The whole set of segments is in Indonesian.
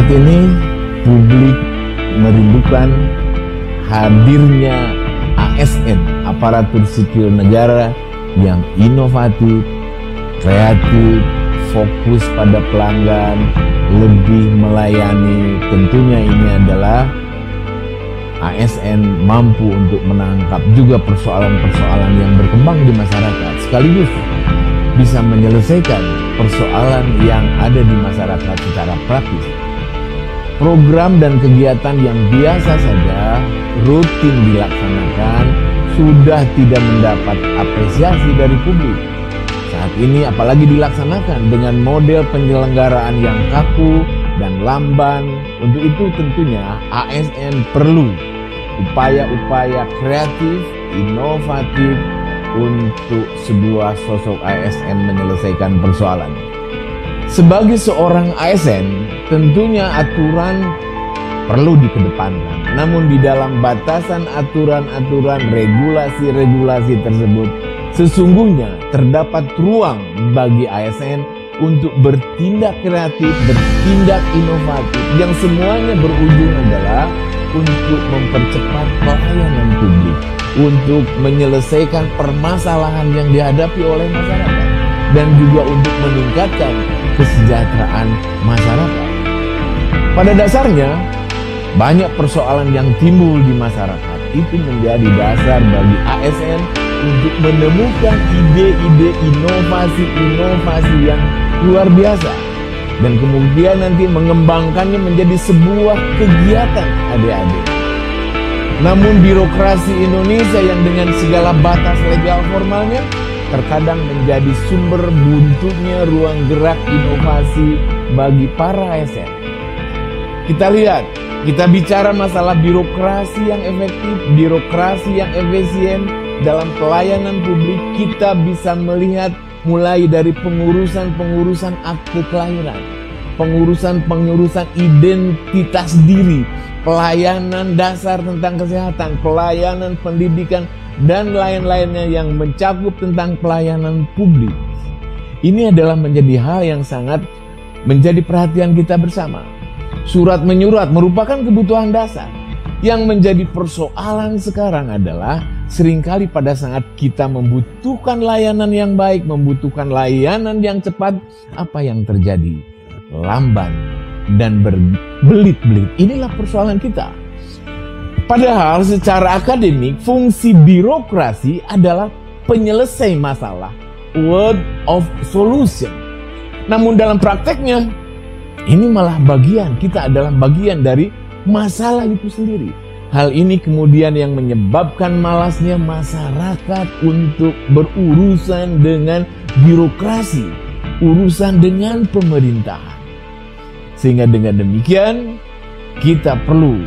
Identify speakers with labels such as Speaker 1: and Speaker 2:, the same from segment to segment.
Speaker 1: ini publik merindukan hadirnya ASN, aparatur sipil negara yang inovatif, kreatif, fokus pada pelanggan, lebih melayani. Tentunya ini adalah ASN mampu untuk menangkap juga persoalan-persoalan yang berkembang di masyarakat, sekaligus bisa menyelesaikan persoalan yang ada di masyarakat secara praktis. Program dan kegiatan yang biasa saja rutin dilaksanakan sudah tidak mendapat apresiasi dari publik. Saat ini apalagi dilaksanakan dengan model penyelenggaraan yang kaku dan lamban. Untuk itu tentunya ASN perlu upaya-upaya kreatif, inovatif untuk sebuah sosok ASN menyelesaikan persoalan. Sebagai seorang ASN, tentunya aturan perlu dikedepankan. Namun di dalam batasan aturan-aturan, regulasi-regulasi tersebut, sesungguhnya terdapat ruang bagi ASN untuk bertindak kreatif, bertindak inovatif, yang semuanya berujung adalah untuk mempercepat pelayanan publik, untuk menyelesaikan permasalahan yang dihadapi oleh masyarakat, dan juga untuk meningkatkan kesejahteraan masyarakat. Pada dasarnya, banyak persoalan yang timbul di masyarakat itu menjadi dasar bagi ASN untuk menemukan ide-ide inovasi-inovasi yang luar biasa, dan kemudian nanti mengembangkannya menjadi sebuah kegiatan adik-adik. Namun birokrasi Indonesia yang dengan segala batas legal formalnya terkadang menjadi sumber buntunya ruang gerak inovasi bagi para ASN. Kita lihat, kita bicara masalah birokrasi yang efektif, birokrasi yang efisien dalam pelayanan publik. Kita bisa melihat mulai dari pengurusan akte kelahiran, pengurusan identitas diri, pelayanan dasar tentang kesehatan, pelayanan pendidikan, dan lain-lainnya yang mencakup tentang pelayanan publik. Ini adalah menjadi hal yang sangat menjadi perhatian kita bersama. Surat menyurat merupakan kebutuhan dasar. Yang menjadi persoalan sekarang adalah seringkali pada saat kita membutuhkan layanan yang baik, membutuhkan layanan yang cepat, apa yang terjadi? Lamban dan berbelit-belit. Inilah persoalan kita. Padahal secara akademik, fungsi birokrasi adalah penyelesai masalah, word of solution. Namun dalam prakteknya, ini malah kita adalah bagian dari masalah itu sendiri. Hal ini kemudian yang menyebabkan malasnya masyarakat untuk berurusan dengan birokrasi, urusan dengan pemerintahan. Sehingga dengan demikian, kita perlu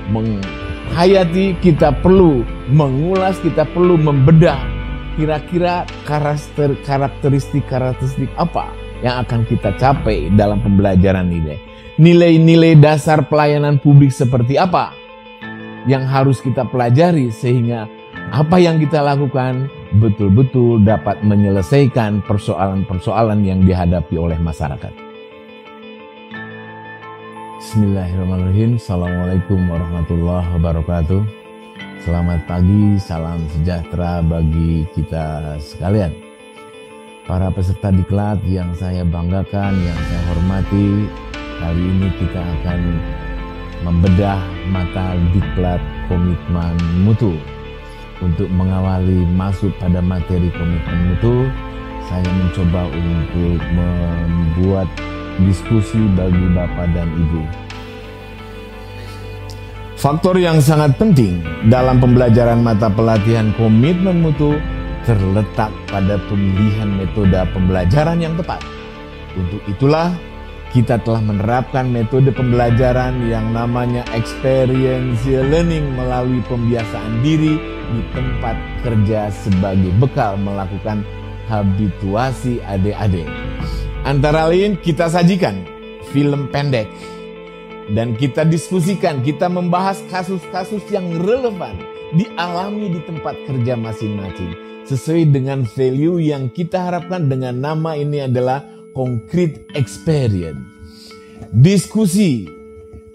Speaker 1: menghayati, kita perlu mengulas, kita perlu membedah kira-kira karakteristik apa yang akan kita capai dalam pembelajaran nilai. Nilai-nilai dasar pelayanan publik seperti apa yang harus kita pelajari, sehingga apa yang kita lakukan betul-betul dapat menyelesaikan persoalan-persoalan yang dihadapi oleh masyarakat. Bismillahirrahmanirrahim. Assalamualaikum warahmatullahi wabarakatuh. Selamat pagi, salam sejahtera bagi kita sekalian. Para peserta diklat yang saya banggakan, yang saya hormati, kali ini kita akan membedah mata diklat komitmen mutu. Untuk mengawali masuk pada materi komitmen mutu, saya mencoba untuk membuat diskusi bagi Bapak dan Ibu. Faktor yang sangat penting dalam pembelajaran mata pelatihan komitmen mutu terletak pada pemilihan metode pembelajaran yang tepat. Untuk itulah kita telah menerapkan metode pembelajaran yang namanya experiential learning melalui pembiasaan diri di tempat kerja sebagai bekal melakukan habituasi adik-adik. Antara lain kita sajikan film pendek dan kita diskusikan, kita membahas kasus-kasus yang relevan dialami di tempat kerja masing-masing sesuai dengan value yang kita harapkan. Dengan nama ini adalah concrete experience. Diskusi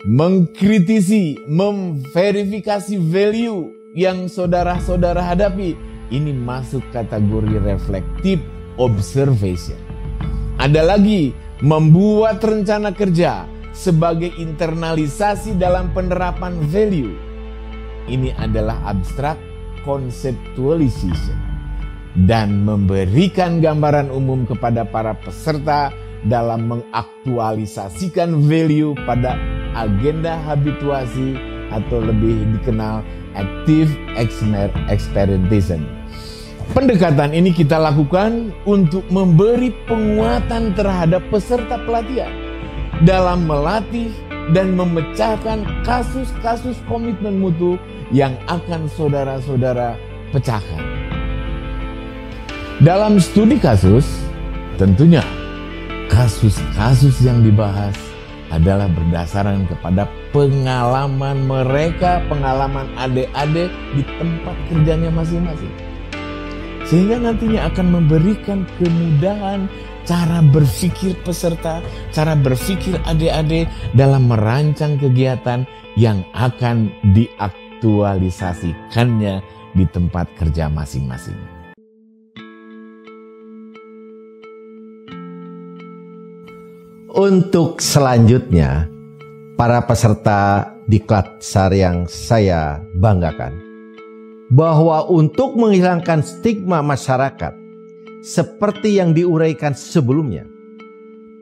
Speaker 1: mengkritisi, memverifikasi value yang saudara-saudara hadapi. Ini masuk kategori reflective observation. Ada lagi, membuat rencana kerja sebagai internalisasi dalam penerapan value. Ini adalah abstract conceptualization dan memberikan gambaran umum kepada para peserta dalam mengaktualisasikan value pada agenda habituasi atau lebih dikenal active experimentation. Pendekatan ini kita lakukan untuk memberi penguatan terhadap peserta pelatihan dalam melatih dan memecahkan kasus-kasus komitmen mutu yang akan saudara-saudara pecahkan. Dalam studi kasus, tentunya kasus-kasus yang dibahas adalah berdasarkan kepada pengalaman mereka, pengalaman adik-adik di tempat kerjanya masing-masing. Sehingga nantinya akan memberikan kemudahan cara berpikir peserta, cara berpikir adik-adik dalam merancang kegiatan yang akan diaktualisasikannya di tempat kerja masing-masing.
Speaker 2: Untuk selanjutnya, para peserta di Klatsar yang saya banggakan, bahwa untuk menghilangkan stigma masyarakat seperti yang diuraikan sebelumnya,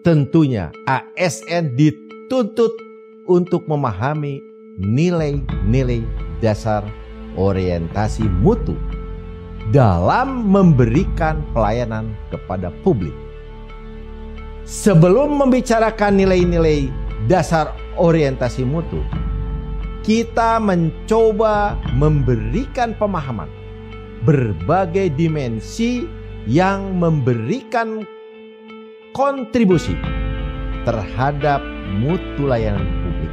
Speaker 2: tentunya ASN dituntut untuk memahami nilai-nilai dasar orientasi mutu dalam memberikan pelayanan kepada publik. Sebelum membicarakan nilai-nilai dasar orientasi mutu, kita mencoba memberikan pemahaman berbagai dimensi yang memberikan kontribusi terhadap mutu layanan publik.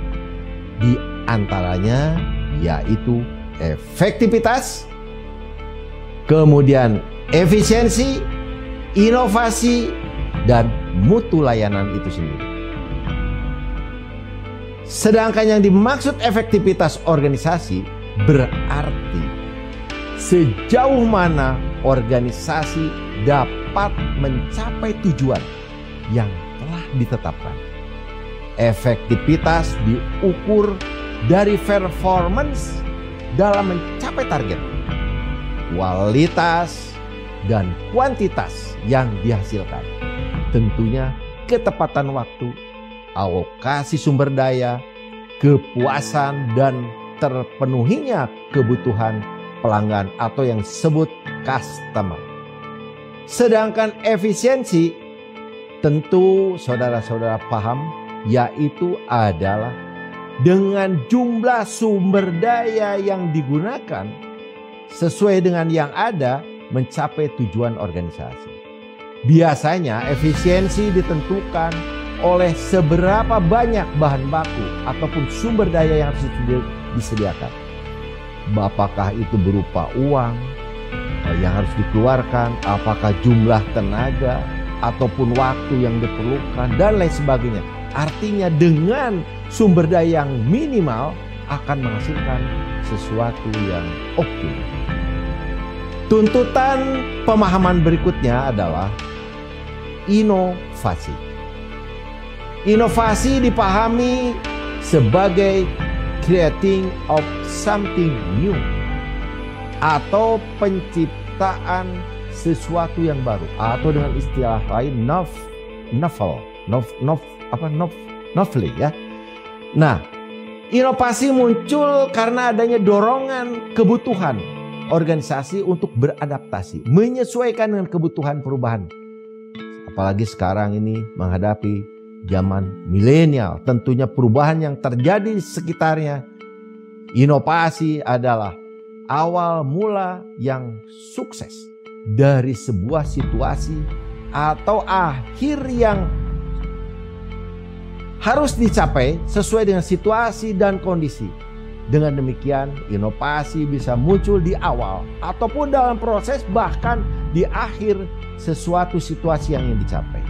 Speaker 2: Di antaranya yaitu efektivitas, kemudian efisiensi, inovasi, dan mutu layanan itu sendiri. Sedangkan yang dimaksud efektivitas organisasi berarti sejauh mana organisasi dapat mencapai tujuan yang telah ditetapkan. Efektivitas diukur dari performance dalam mencapai target, kualitas dan kuantitas yang dihasilkan. Tentunya ketepatan waktu, alokasi sumber daya, kepuasan dan terpenuhinya kebutuhan pelanggan atau yang disebut customer. Sedangkan efisiensi tentu saudara-saudara paham, yaitu adalah dengan jumlah sumber daya yang digunakan sesuai dengan yang ada mencapai tujuan organisasi. Biasanya efisiensi ditentukan oleh seberapa banyak bahan baku ataupun sumber daya yang harus disediakan. Apakah itu berupa uang yang harus dikeluarkan, apakah jumlah tenaga ataupun waktu yang diperlukan dan lain sebagainya. Artinya dengan sumber daya yang minimal akan menghasilkan sesuatu yang optimal. Tuntutan pemahaman berikutnya adalah inovasi. Inovasi dipahami sebagai creating of something new atau penciptaan sesuatu yang baru, atau dengan istilah lain novelty ya. Nah, inovasi muncul karena adanya dorongan kebutuhan organisasi untuk beradaptasi, menyesuaikan dengan kebutuhan perubahan. Apalagi sekarang ini menghadapi zaman milenial, tentunya perubahan yang terjadi di sekitarnya. Inovasi adalah awal mula yang sukses dari sebuah situasi atau akhir yang harus dicapai sesuai dengan situasi dan kondisi. Dengan demikian, inovasi bisa muncul di awal ataupun dalam proses, bahkan di akhir sesuatu situasi yang ingin dicapai.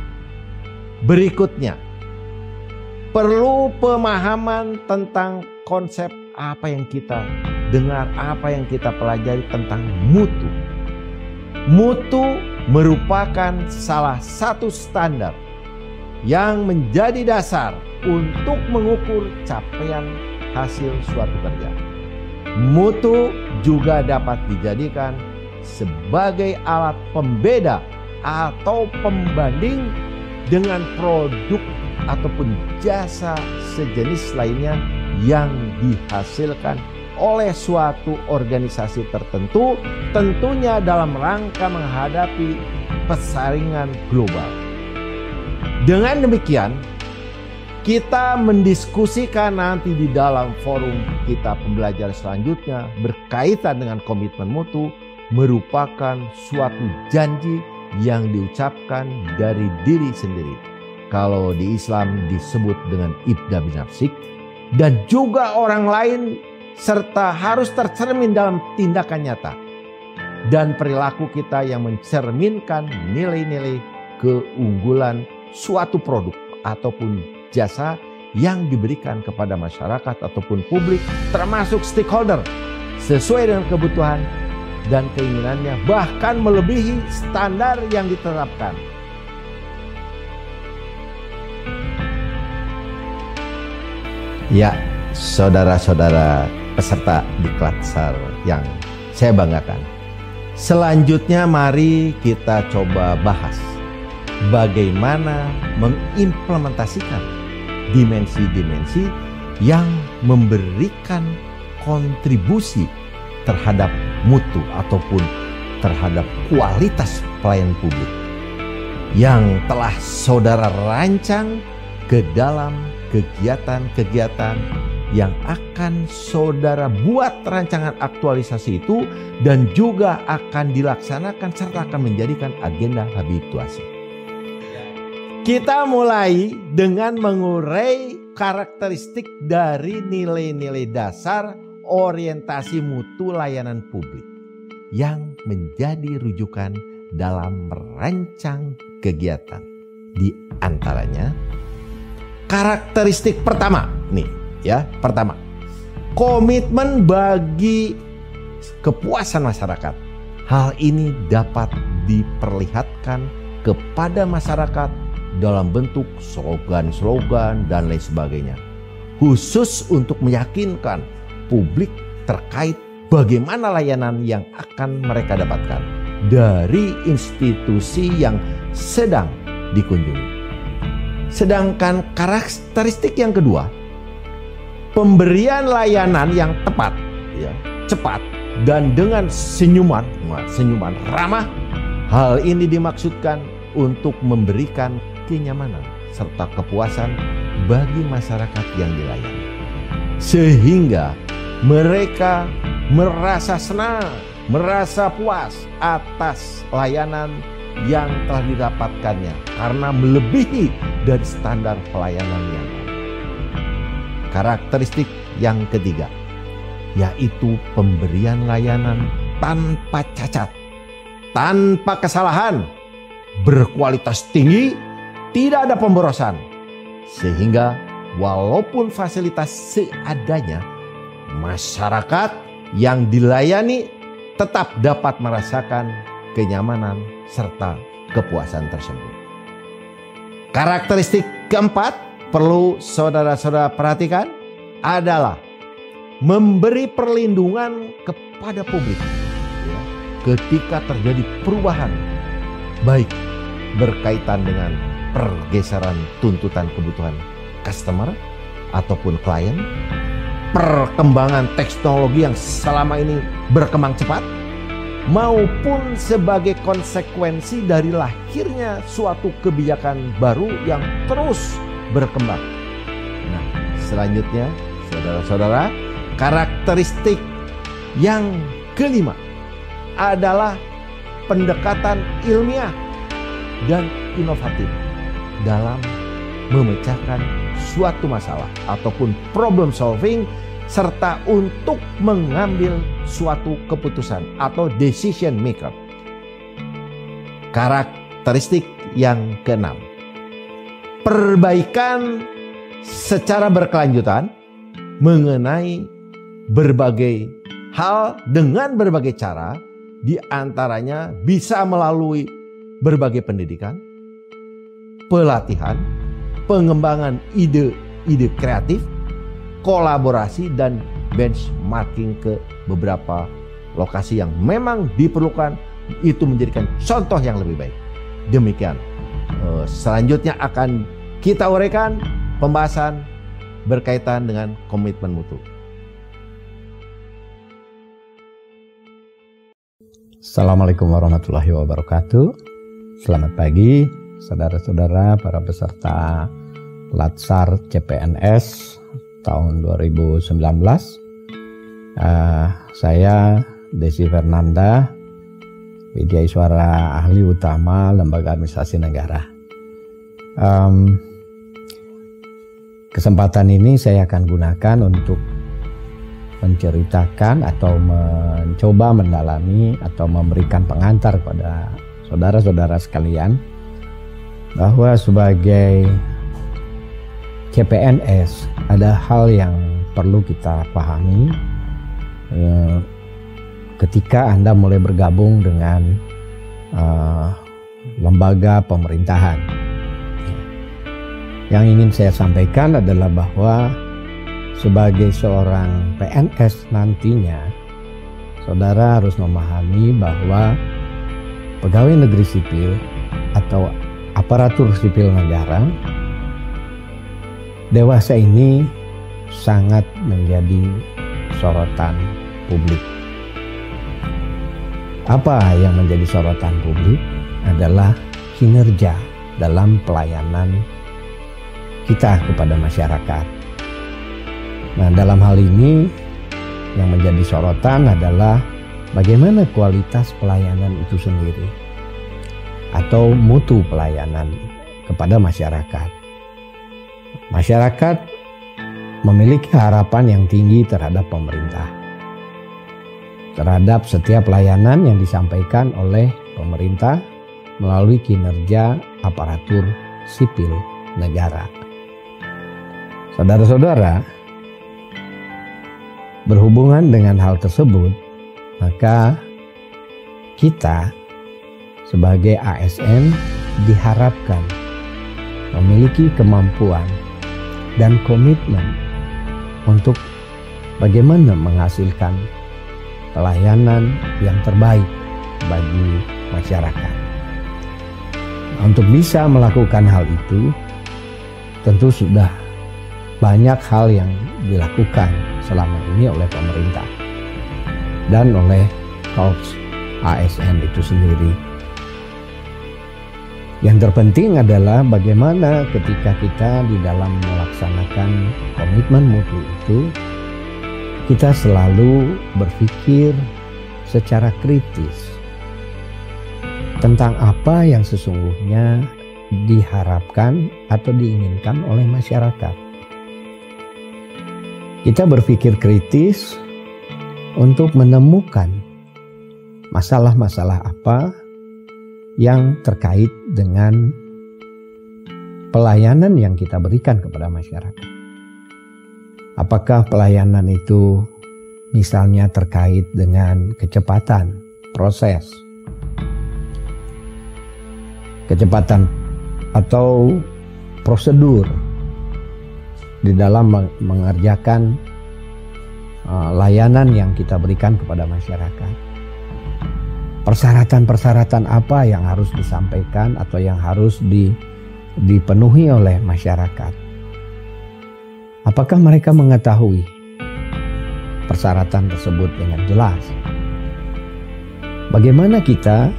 Speaker 2: Berikutnya, perlu pemahaman tentang konsep apa yang kita dengar, apa yang kita pelajari tentang mutu. Mutu merupakan salah satu standar yang menjadi dasar untuk mengukur capaian hasil suatu kerja. Mutu juga dapat dijadikan sebagai alat pembeda atau pembanding dengan produk ataupun jasa sejenis lainnya yang dihasilkan oleh suatu organisasi tertentu, tentunya dalam rangka menghadapi persaingan global. Dengan demikian, kita mendiskusikan nanti di dalam forum kita pembelajaran selanjutnya berkaitan dengan komitmen mutu merupakan suatu janji yang diucapkan dari diri sendiri. Kalau di Islam disebut dengan ibda binafsik, dan juga orang lain, serta harus tercermin dalam tindakan nyata dan perilaku kita yang mencerminkan nilai-nilai keunggulan suatu produk ataupun jasa yang diberikan kepada masyarakat ataupun publik, termasuk stakeholder, sesuai dengan kebutuhan dan keinginannya, bahkan melebihi standar yang diterapkan. Ya, saudara-saudara peserta Diklat-SAR yang saya banggakan. Selanjutnya mari kita coba bahas bagaimana mengimplementasikan dimensi-dimensi yang memberikan kontribusi terhadap mutu ataupun terhadap kualitas pelayanan publik yang telah saudara rancang ke dalam kegiatan-kegiatan yang akan saudara buat rancangan aktualisasi itu dan juga akan dilaksanakan serta akan menjadikan agenda habituasi. Kita mulai dengan mengurai karakteristik dari nilai-nilai dasar orientasi mutu layanan publik yang menjadi rujukan dalam merancang kegiatan. Di antaranya karakteristik pertama nih ya, pertama, komitmen bagi kepuasan masyarakat. Hal ini dapat diperlihatkan kepada masyarakat dalam bentuk slogan-slogan dan lain sebagainya, khusus untuk meyakinkan publik terkait bagaimana layanan yang akan mereka dapatkan dari institusi yang sedang dikunjungi. Sedangkan karakteristik yang kedua, pemberian layanan yang tepat, ya, cepat, dan dengan senyuman ramah. Hal ini dimaksudkan untuk memberikan kenyamanan serta kepuasan bagi masyarakat yang dilayani, sehingga mereka merasa senang, merasa puas atas layanan yang telah didapatkannya karena melebihi dari standar pelayanan yang ada. Karakteristik yang ketiga, yaitu pemberian layanan tanpa cacat, tanpa kesalahan, berkualitas tinggi, tidak ada pemborosan, sehingga walaupun fasilitas seadanya, masyarakat yang dilayani tetap dapat merasakan kenyamanan serta kepuasan tersebut. Karakteristik keempat perlu saudara-saudara perhatikan adalah memberi perlindungan kepada publik ya, ketika terjadi perubahan, baik berkaitan dengan pergeseran tuntutan kebutuhan customer ataupun klien, perkembangan teknologi yang selama ini berkembang cepat, maupun sebagai konsekuensi dari lahirnya suatu kebijakan baru yang terus berkembang. Nah, selanjutnya saudara-saudara, karakteristik yang kelima adalah pendekatan ilmiah dan inovatif dalam memecahkan suatu masalah ataupun problem solving, serta untuk mengambil suatu keputusan atau decision maker. Karakteristik yang keenam, perbaikan secara berkelanjutan mengenai berbagai hal dengan berbagai cara, di antaranya bisa melalui berbagai pendidikan, pelatihan, pengembangan ide-ide kreatif, kolaborasi, dan benchmarking ke beberapa lokasi yang memang diperlukan, itu menjadikan contoh yang lebih baik. Demikian. Selanjutnya akan kita uraikan pembahasan berkaitan dengan komitmen mutu.
Speaker 3: Assalamualaikum warahmatullahi wabarakatuh. Selamat pagi saudara-saudara para peserta Latsar CPNS tahun 2019. Saya Desi Fernanda, Widyaswara Ahli Utama Lembaga Administrasi Negara. Kesempatan ini saya akan gunakan untuk menceritakan atau mencoba mendalami atau memberikan pengantar kepada saudara-saudara sekalian bahwa sebagai CPNS ada hal yang perlu kita pahami ketika Anda mulai bergabung dengan lembaga pemerintahan. Yang ingin saya sampaikan adalah bahwa sebagai seorang PNS nantinya, saudara harus memahami bahwa pegawai negeri sipil atau aparatur sipil negara dewasa ini sangat menjadi sorotan publik. Apa yang menjadi sorotan publik adalah kinerja dalam pelayanan kita kepada masyarakat. Nah, dalam hal ini yang menjadi sorotan adalah bagaimana kualitas pelayanan itu sendiri atau mutu pelayanan kepada masyarakat. Masyarakat memiliki harapan yang tinggi terhadap pemerintah, terhadap setiap pelayanan yang disampaikan oleh pemerintah melalui kinerja aparatur sipil negara. Saudara-saudara, berhubungan dengan hal tersebut, maka kita sebagai ASN diharapkan memiliki kemampuan dan komitmen untuk bagaimana menghasilkan pelayanan yang terbaik bagi masyarakat. Untuk bisa melakukan hal itu, tentu sudah banyak hal yang dilakukan selama ini oleh pemerintah dan oleh Korps ASN itu sendiri. Yang terpenting adalah bagaimana ketika kita di dalam melaksanakan komitmen mutu itu, kita selalu berpikir secara kritis tentang apa yang sesungguhnya diharapkan atau diinginkan oleh masyarakat. Kita berpikir kritis untuk menemukan masalah-masalah apa yang terkait dengan pelayanan yang kita berikan kepada masyarakat. Apakah pelayanan itu misalnya terkait dengan kecepatan proses, kecepatan atau prosedur di dalam mengerjakan layanan yang kita berikan kepada masyarakat. Persyaratan-persyaratan apa yang harus disampaikan atau yang harus dipenuhi oleh masyarakat. Apakah mereka mengetahui persyaratan tersebut dengan jelas? Bagaimana kita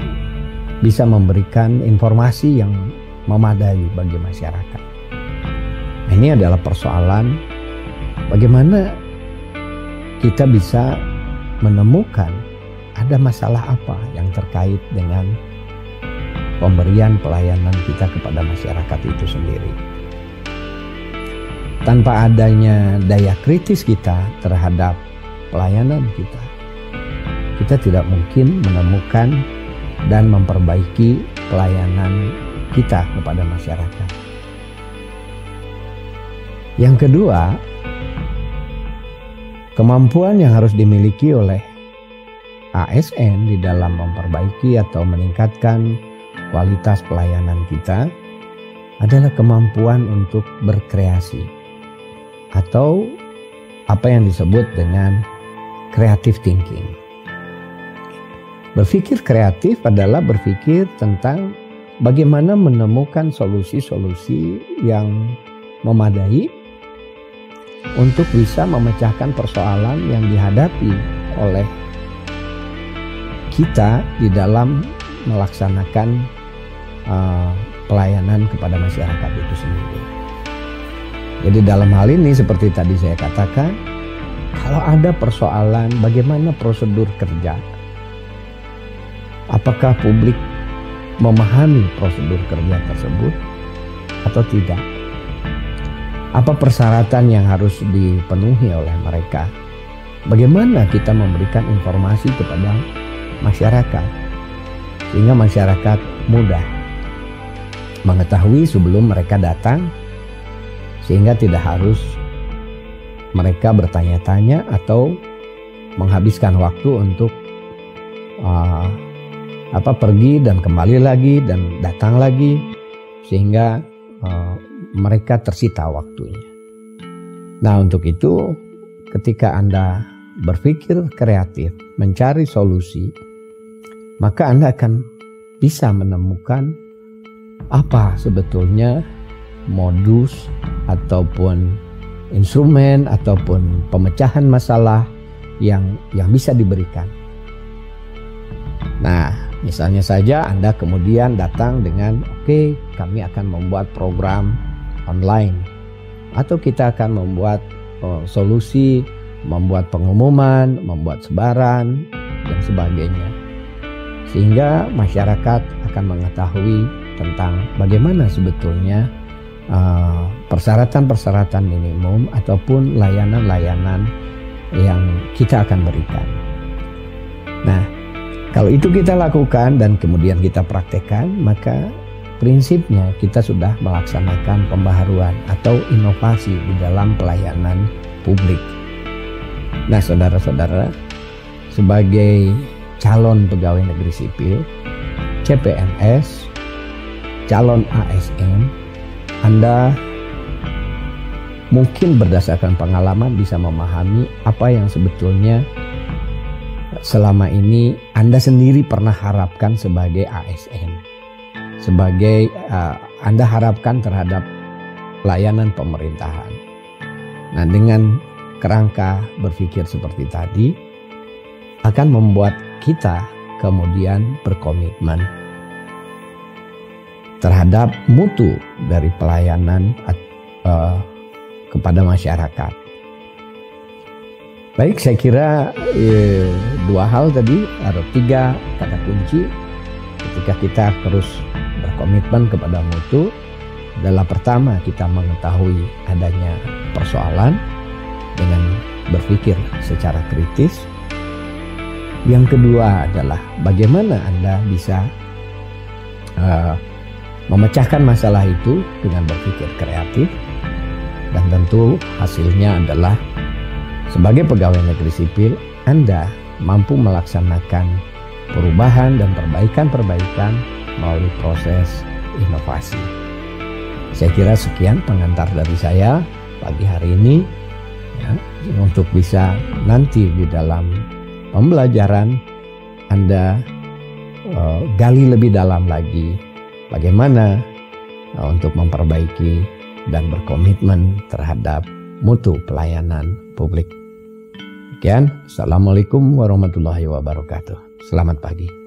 Speaker 3: bisa memberikan informasi yang memadai bagi masyarakat? Ini adalah persoalan bagaimana kita bisa menemukan ada masalah apa yang terkait dengan pemberian pelayanan kita kepada masyarakat itu sendiri. Tanpa adanya daya kritis kita terhadap pelayanan kita, kita tidak mungkin menemukan dan memperbaiki pelayanan kita kepada masyarakat. Yang kedua, kemampuan yang harus dimiliki oleh ASN di dalam memperbaiki atau meningkatkan kualitas pelayanan kita adalah kemampuan untuk berkreasi atau apa yang disebut dengan creative thinking. Berpikir kreatif adalah berpikir tentang bagaimana menemukan solusi-solusi yang memadai untuk bisa memecahkan persoalan yang dihadapi oleh kita di dalam melaksanakan pelayanan kepada masyarakat itu sendiri. Jadi dalam hal ini seperti tadi saya katakan, kalau ada persoalan bagaimana prosedur kerja, apakah publik memahami prosedur kerja tersebut atau tidak? Apa persyaratan yang harus dipenuhi oleh mereka? Bagaimana kita memberikan informasi kepada masyarakat sehingga masyarakat mudah mengetahui sebelum mereka datang, sehingga tidak harus mereka bertanya-tanya atau menghabiskan waktu untuk pergi dan kembali lagi dan datang lagi, sehingga mereka tersita waktunya. Nah, untuk itu ketika Anda berpikir kreatif, mencari solusi, maka Anda akan bisa menemukan apa sebetulnya modus ataupun instrumen ataupun pemecahan masalah yang bisa diberikan. Nah, misalnya saja Anda kemudian datang dengan oke, kami akan membuat program online, atau kita akan membuat solusi, membuat pengumuman, membuat sebaran dan sebagainya, sehingga masyarakat akan mengetahui tentang bagaimana sebetulnya persyaratan-persyaratan minimum ataupun layanan-layanan yang kita akan berikan. Nah, kalau itu kita lakukan dan kemudian kita praktekkan, maka prinsipnya kita sudah melaksanakan pembaharuan atau inovasi di dalam pelayanan publik. Nah, saudara-saudara, sebagai calon pegawai negeri sipil, CPNS, calon ASN, Anda mungkin berdasarkan pengalaman bisa memahami apa yang sebetulnya selama ini Anda sendiri pernah harapkan sebagai ASN. Sebagai Anda harapkan terhadap layanan pemerintahan. Nah, dengan kerangka berpikir seperti tadi akan membuat kita kemudian berkomitmen terhadap mutu dari pelayanan kepada masyarakat. Baik, saya kira dua hal tadi, ada 3 kata kunci ketika kita terus berkomitmen kepada mutu adalah: pertama, kita mengetahui adanya persoalan dengan berpikir secara kritis. Yang kedua adalah bagaimana Anda bisa memecahkan masalah itu dengan berpikir kreatif. Dan tentu hasilnya adalah sebagai pegawai negeri sipil Anda mampu melaksanakan perubahan dan perbaikan-perbaikan melalui proses inovasi. Saya kira sekian pengantar dari saya pagi hari ini, ya, untuk bisa nanti di dalam pembelajaran Anda gali lebih dalam lagi bagaimana untuk memperbaiki dan berkomitmen terhadap mutu pelayanan publik. Sekian, Assalamualaikum warahmatullahi wabarakatuh. Selamat pagi.